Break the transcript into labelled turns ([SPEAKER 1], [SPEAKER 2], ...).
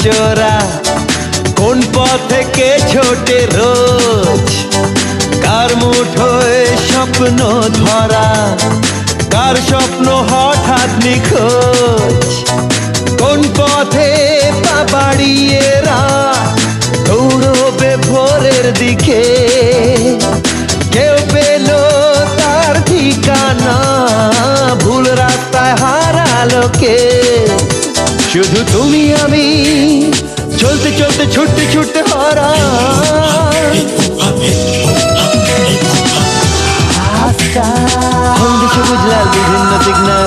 [SPEAKER 1] চোরা কোন পথে কে ছোটে রোজ, কার মুঠোয় স্বপ্ন ধরা, কার স্বপ্ন হঠাৎ নিখোঁজ, কোন পথে পা বাড়িয়ে রাত দৌড়বে ভোরের দিকে, কেউ পেল তার ঠিকানা ভুল রাস্তায় হারালো কে। শুধু তুমি আমি চলতে চলতে ছুটতে ছুটতে হারা সবুজ লাল বিভিন্ন সিগন্যাল